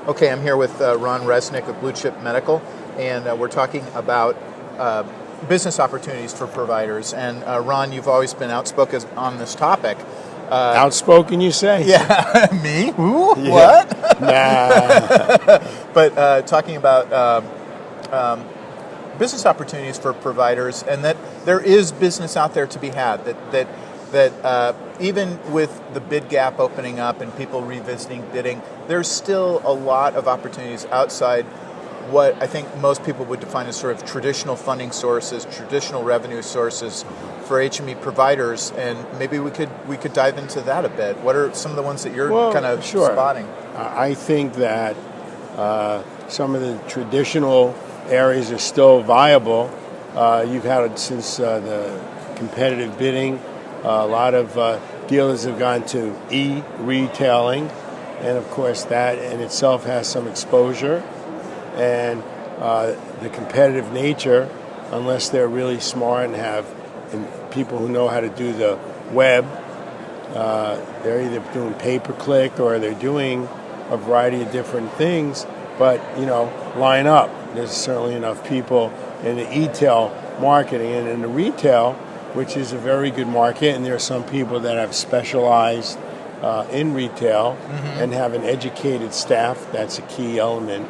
Okay, I'm here with Ron Resnick of Blue Chip Medical, and we're talking about business opportunities for providers. And Ron, you've always been outspoken on this topic. Outspoken, you say? Yeah, me? Who? Yeah. What? Nah. But talking about business opportunities for providers, and that there is business out there to be had. That even with the bid gap opening up and people revisiting bidding, there's still a lot of opportunities outside what I think most people would define as sort of traditional funding sources, traditional revenue sources for HME providers, and maybe we could dive into that a bit. What are some of the ones that you're kind of spotting? I think that some of the traditional areas are still viable. You've had it since the competitive bidding. A lot of dealers have gone to e-retailing, and of course that in itself has some exposure. And the competitive nature, unless they're really smart and people who know how to do the web, they're either doing pay-per-click or they're doing a variety of different things. But, line up. There's certainly enough people in the e-tail marketing and in the retail, which is a very good market, and there are some people that have specialized in retail and have an educated staff. That's a key element.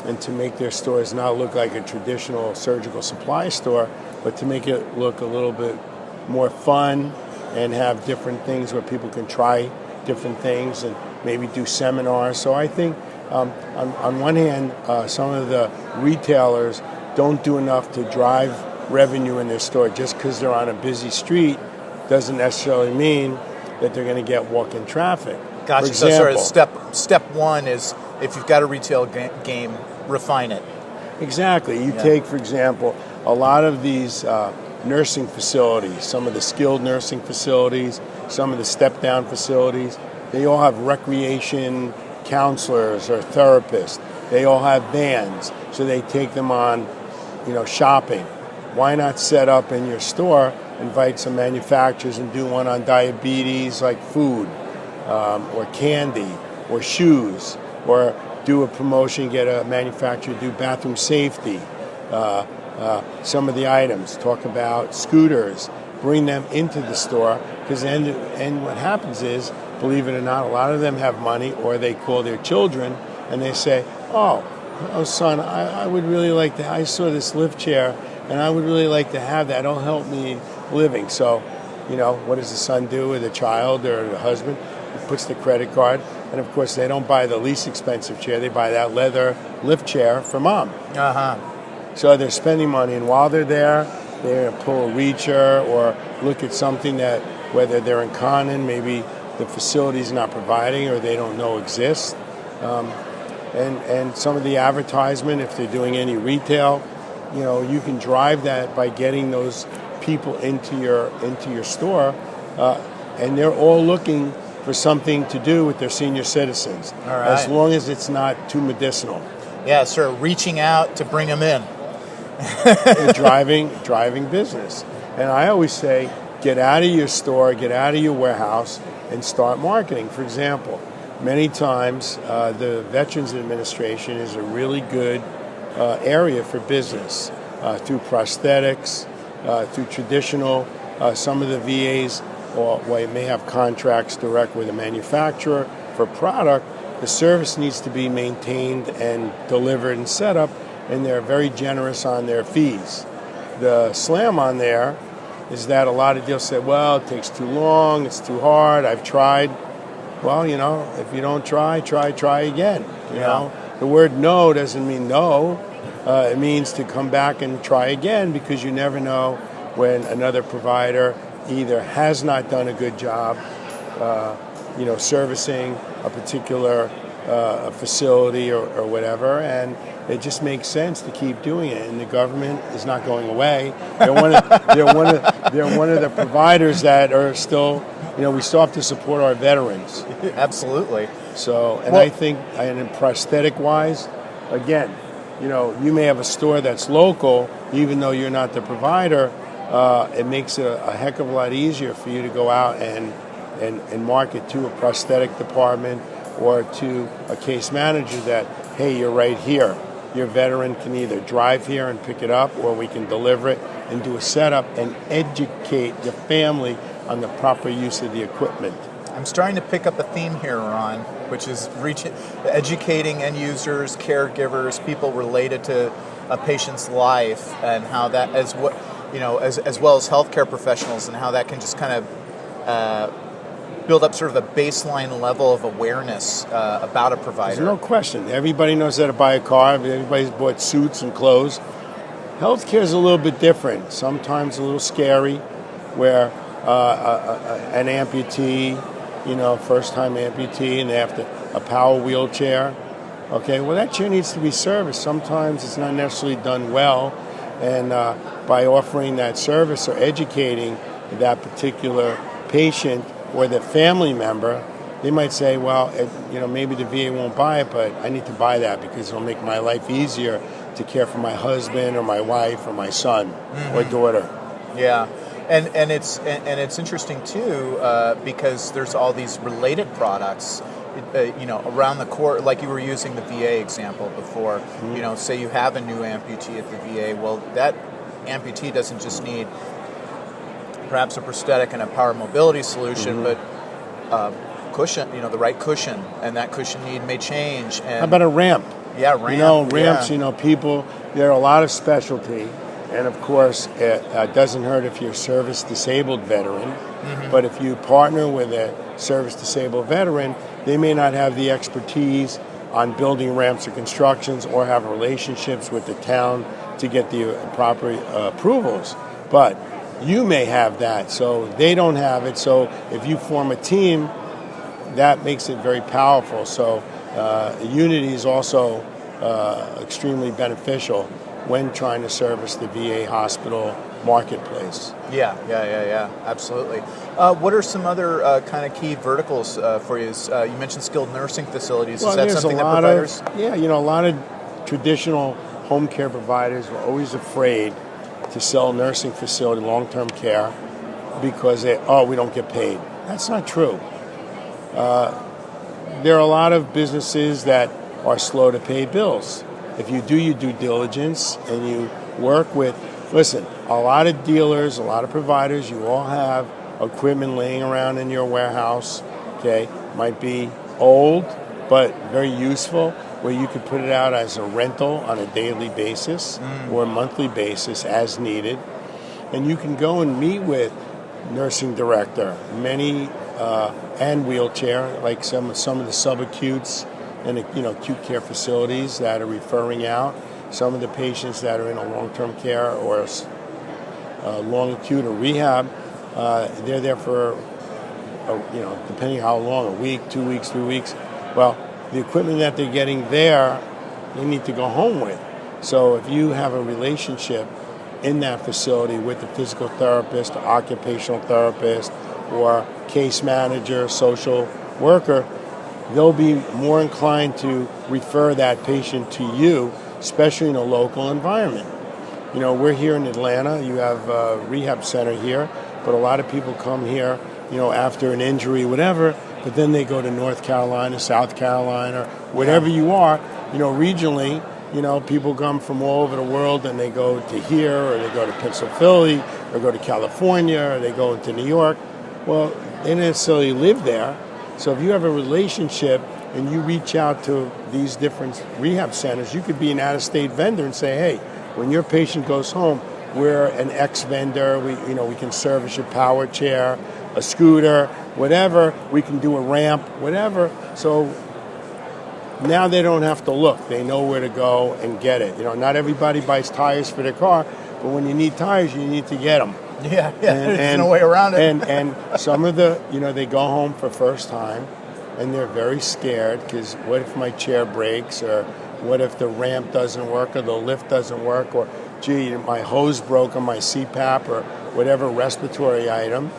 And to make their stores not look like a traditional surgical supply store, but to make it look a little bit more fun and have different things where people can try different things and maybe do seminars. So I think on one hand, some of the retailers don't do enough to drive revenue in their store. Just because they're on a busy street doesn't necessarily mean that they're going to get walk-in traffic. Gotcha. For example, so sort of step one is, if you've got a retail game, refine it. Exactly. You take, for example, a lot of these nursing facilities, some of the skilled nursing facilities, some of the step-down facilities, they all have recreation counselors or therapists. They all have vans, so they take them on, shopping. Why not set up in your store, invite some manufacturers and do one on diabetes, like food, or candy, or shoes, or do a promotion, get a manufacturer to do bathroom safety, some of the items, talk about scooters, bring them into the store, because and what happens is, believe it or not, a lot of them have money, or they call their children and they say, oh son, I would really like to, I saw this lift chair and I would really like to have that. It'll help me living. So, what does the son do with the child or the husband? He puts the credit card, and of course they don't buy the least expensive chair. They buy that leather lift chair for mom. So they're spending money, and while they're there, they're going to pull a reacher or look at something that, whether they're in Conan, maybe the facility's not providing or they don't know exists. And some of the advertisement, if they're doing any retail, you can drive that by getting those people into your store, and they're all looking for something to do with their senior citizens, all right, as long as it's not too medicinal. Yeah, sort of reaching out to bring them in. driving business. And I always say, get out of your store, get out of your warehouse, and start marketing. For example, many times the Veterans Administration is a really good area for business through prosthetics, through traditional, some of the VAs may have contracts direct with a manufacturer for product. The service needs to be maintained and delivered and set up, and they're very generous on their fees. The slam on there is that a lot of deals say, well, it takes too long, it's too hard, I've tried. Well, if you don't try again. You know, the word no doesn't mean no. It means to come back and try again, because you never know when another provider either has not done a good job, servicing a particular facility or whatever, and it just makes sense to keep doing it. And the government is not going away. They're one of the providers that are still. We still have to support our veterans. Absolutely. So, I think, and prosthetic-wise, again, you may have a store that's local, even though you're not the provider. It makes it a heck of a lot easier for you to go out and market to a prosthetic department or to a case manager that, hey, you're right here. Your veteran can either drive here and pick it up, or we can deliver it and do a setup and educate the family on the proper use of the equipment. I'm starting to pick up a theme here, Ron, which is educating end users, caregivers, people related to a patient's life, and how that, as well as healthcare professionals, and how that can just kind of build up sort of a baseline level of awareness about a provider. There's no question. Everybody knows how to buy a car. Everybody's bought suits and clothes. Healthcare is a little bit different. Sometimes a little scary, where an amputee, first-time amputee, and they have a power wheelchair. Okay, well, that chair needs to be serviced. Sometimes it's not necessarily done well, and by offering that service or educating that particular patient or the family member, they might say, well, maybe the VA won't buy it, but I need to buy that because it'll make my life easier to care for my husband or my wife or my son or daughter. Yeah. And it's interesting too because there's all these related products, around the core. Like you were using the VA example before. Mm-hmm. Say you have a new amputee at the VA. Well, that amputee doesn't just need perhaps a prosthetic and a power mobility solution, but cushion. The right cushion, and that cushion need may change. And how about a ramp? Yeah, ramp. Ramps. Yeah. People. There are a lot of specialty. And of course, it doesn't hurt if you're a service-disabled veteran, but if you partner with a service-disabled veteran, they may not have the expertise on building ramps or constructions or have relationships with the town to get the proper approvals. But you may have that, so they don't have it. So if you form a team, that makes it very powerful. So unity is also extremely beneficial when trying to service the VA hospital marketplace. Yeah, absolutely. What are some other kind of key verticals for you? You mentioned skilled nursing facilities. Well, is that something that providers? A lot of traditional home care providers were always afraid to sell nursing facility, long-term care, because we don't get paid. That's not true. There are a lot of businesses that are slow to pay bills. If you do your due diligence and you work with, a lot of dealers, a lot of providers, you all have equipment laying around in your warehouse, okay? Might be old, but very useful, where you could put it out as a rental on a daily basis or a monthly basis as needed. And you can go and meet with nursing director, and wheelchair, like some of the subacutes, and acute care facilities that are referring out. Some of the patients that are in a long-term care or long acute or rehab, they're there for, depending how long, a week, 2 weeks, 3 weeks. Well, the equipment that they're getting there, they need to go home with. So if you have a relationship in that facility with the physical therapist, occupational therapist, or case manager, social worker, they'll be more inclined to refer that patient to you, especially in a local environment. We're here in Atlanta. You have a rehab center here, but a lot of people come here, after an injury, whatever, but then they go to North Carolina, South Carolina, wherever you are. Regionally, people come from all over the world, and they go to here, or they go to Pennsylvania, or go to California, or they go into New York. Well, they don't necessarily live there. So if you have a relationship and you reach out to these different rehab centers, you could be an out-of-state vendor and say, hey, when your patient goes home, we're an ex-vendor. We can service your power chair, a scooter, whatever. We can do a ramp, whatever. So now they don't have to look. They know where to go and get it. Not everybody buys tires for their car, but when you need tires, you need to get them. Yeah, there's no way around it. And some of they go home for first time, and they're very scared because what if my chair breaks, or what if the ramp doesn't work, or the lift doesn't work, or gee, my hose broke on my CPAP, or whatever respiratory item.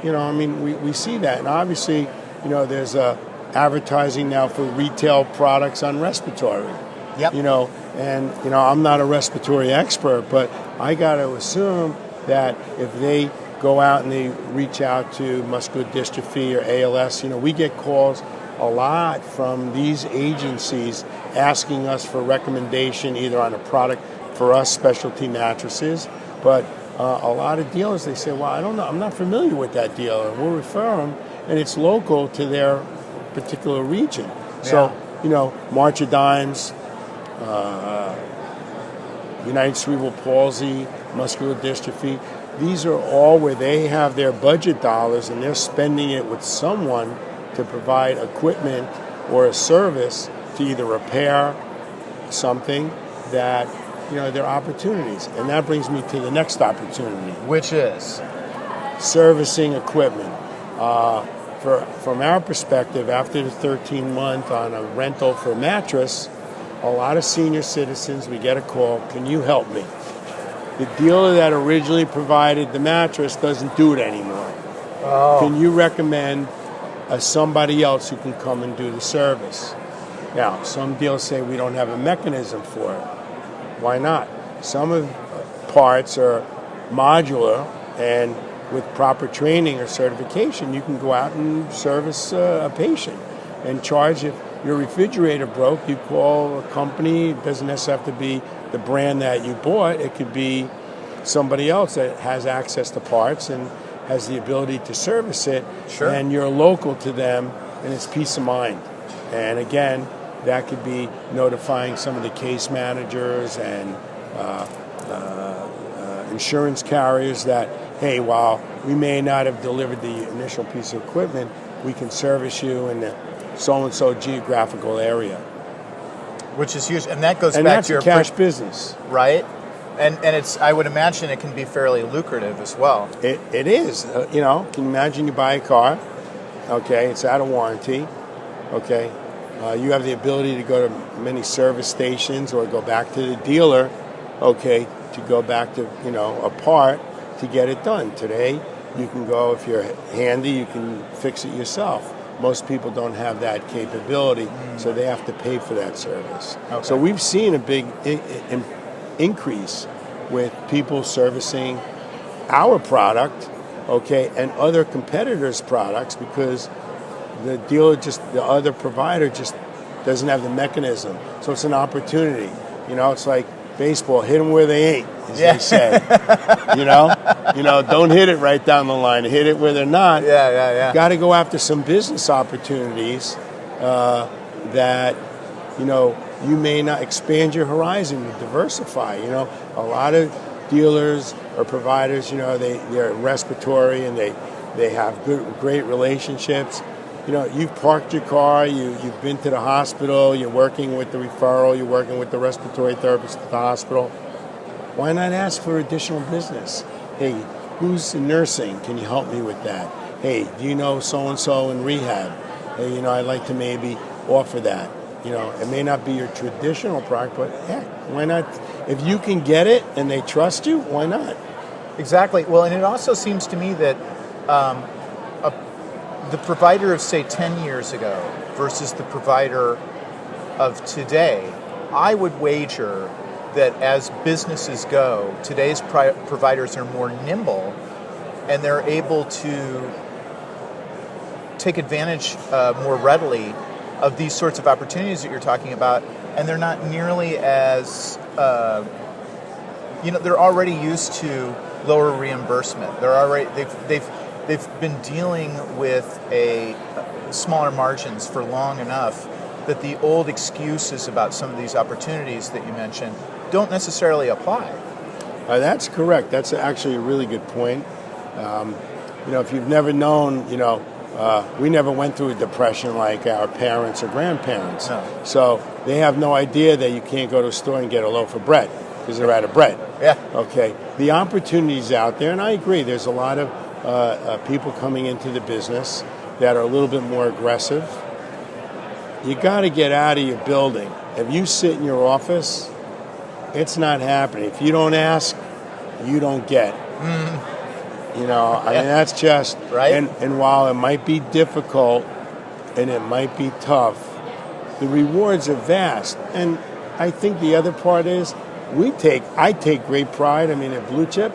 We see that, and obviously, there's advertising now for retail products on respiratory. Yep. I'm not a respiratory expert, but I got to assume that if they go out and they reach out to muscular dystrophy or ALS, we get calls a lot from these agencies asking us for recommendation either on a product for us, specialty mattresses, but a lot of dealers, they say, well, I don't know, I'm not familiar with that dealer. We'll refer them, and it's local to their particular region. Yeah. So, March of Dimes, United Cerebral Palsy, muscular dystrophy, these are all where they have their budget dollars and they're spending it with someone to provide equipment or a service to either repair something that, there are opportunities. And that brings me to the next opportunity. Which is? Servicing equipment. From our perspective, after the 13-month on a rental for a mattress, a lot of senior citizens, we get a call, can you help me? The dealer that originally provided the mattress doesn't do it anymore. Oh. Can you recommend somebody else who can come and do the service? Now, some dealers say we don't have a mechanism for it. Why not? Some of the parts are modular, and with proper training or certification, you can go out and service a patient and charge. If your refrigerator broke, you call a company. It doesn't necessarily have to be the brand that you bought. It could be somebody else that has access to parts and has the ability to service it. Sure. And you're local to them, and it's peace of mind. And again, that could be notifying some of the case managers and insurance carriers that, hey, while we may not have delivered the initial piece of equipment, we can service you in the so-and-so geographical area. Which is huge. And that goes and back that's to your a cash business. Right? And it's, I would imagine it can be fairly lucrative as well. It is. Can you imagine you buy a car, okay, it's out of warranty, okay, you have the ability to go to many service stations or go back to the dealer, okay, to go back to, a part to get it done. Today, you can go, if you're handy, you can fix it yourself. Most people don't have that capability, so they have to pay for that service. Okay. So we've seen a big increase with people servicing our product, okay, and other competitors' products because the other provider just doesn't have the mechanism. So it's an opportunity. It's like baseball, hit them where they ain't, as they say. Don't hit it right down the line. Hit it where they're not. Yeah. Got to go after some business opportunities that, you may not expand your horizon, diversify. A lot of dealers or providers, they're respiratory and they have great relationships. You've parked your car, you've been to the hospital, you're working with the referral, you're working with the respiratory therapist at the hospital. Why not ask for additional business? Hey, who's in nursing? Can you help me with that? Hey, do you know so-and-so in rehab? Hey, I'd like to maybe offer that. It may not be your traditional product, but heck, why not? If you can get it and they trust you, why not? Exactly. Well, and it also seems to me that the provider of, say, 10 years ago versus the provider of today, I would wager that as businesses go, today's providers are more nimble and they're able to take advantage more readily of these sorts of opportunities that you're talking about, and they're not nearly as, they're already used to lower reimbursement. They've been dealing with smaller margins for long enough that the old excuses about some of these opportunities that you mentioned don't necessarily apply. That's correct. That's actually a really good point. If you've never known, we never went through a depression like our parents or grandparents. No. So they have no idea that you can't go to a store and get a loaf of bread because they're out of bread. Yeah. Okay. The opportunities out there, and I agree, there's a lot of people coming into the business that are a little bit more aggressive. You got to get out of your building. If you sit in your office, it's not happening. If you don't ask, you don't get. I mean, that's just right. And while it might be difficult and it might be tough, the rewards are vast. And I think the other part is I take great pride. I mean, at Blue Chip,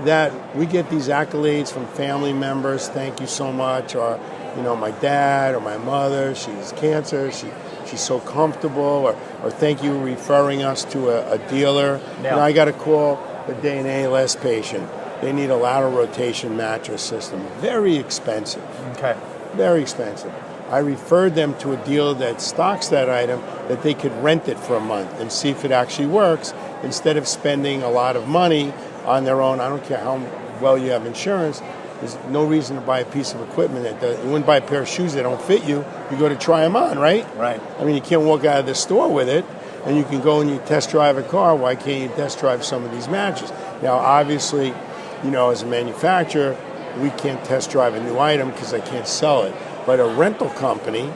that we get these accolades from family members. Thank you so much. Or my dad or my mother, she has cancer, she's so comfortable, or thank you for referring us to a dealer. Yeah. I got a call a day in ALS patient. They need a lateral rotation mattress system. Very expensive. Okay. Very expensive. I referred them to a dealer that stocks that item, that they could rent it for a month and see if it actually works, instead of spending a lot of money on their own. I don't care how well you have insurance. There's no reason to buy a piece of equipment you wouldn't buy a pair of shoes that don't fit you. You go to try them on, right? Right. I mean, you can't walk out of the store with it, and you can go and you test drive a car. Why can't you test drive some of these mattresses? Now, obviously, as a manufacturer, we can't test drive a new item because I can't sell it. But a rental company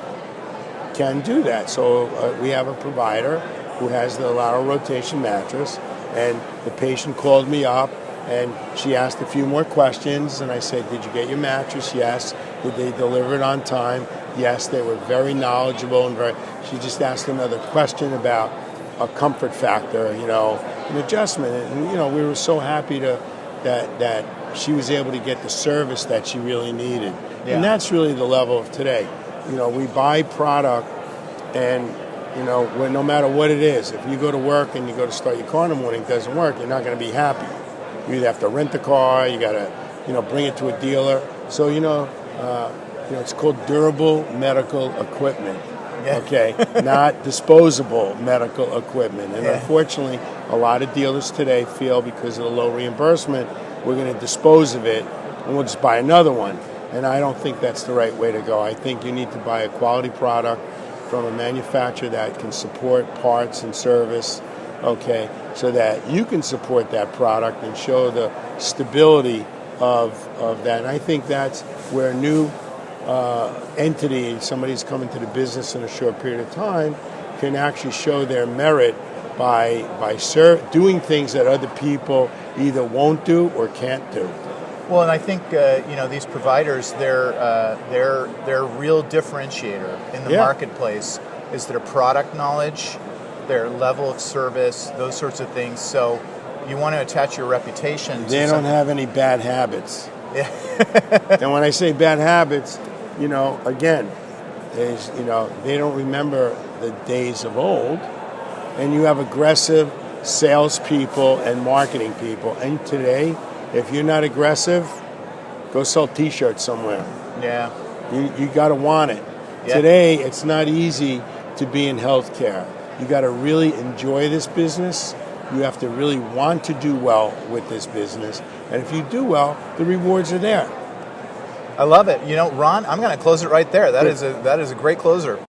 can do that. So we have a provider who has the lateral rotation mattress, and the patient called me up, and she asked a few more questions, and I said, did you get your mattress? Yes. Did they deliver it on time? Yes. They were very knowledgeable, and she just asked another question about a comfort factor, an adjustment. And, we were so happy that she was able to get the service that she really needed. Yeah. And that's really the level of today. We buy product, and no matter what it is, if you go to work and you go to start your car in the morning, it doesn't work, you're not going to be happy. You either have to rent the car, you got to, bring it to a dealer. So, it's called durable medical equipment. Yeah. Okay, not disposable medical equipment. And unfortunately, a lot of dealers today feel because of the low reimbursement, we're going to dispose of it and we'll just buy another one. And I don't think that's the right way to go. I think you need to buy a quality product from a manufacturer that can support parts and service, okay, so that you can support that product and show the stability of that. And I think that's where a new entity, somebody's coming to the business in a short period of time, can actually show their merit by doing things that other people either won't do or can't do. Well, and I think these providers, their real differentiator in the marketplace is their product knowledge, their level of service, those sorts of things. So you want to attach your reputation to They don't have any bad habits. Yeah. And when I say bad habits, again, they don't remember the days of old, and you have aggressive salespeople and marketing people. And today, if you're not aggressive, go sell T-shirts somewhere. Yeah. You got to want it. Yeah. Today, it's not easy to be in healthcare. You got to really enjoy this business. You have to really want to do well with this business. And if you do well, the rewards are there. I love it. Ron, I'm going to close it right there. That is a great closer.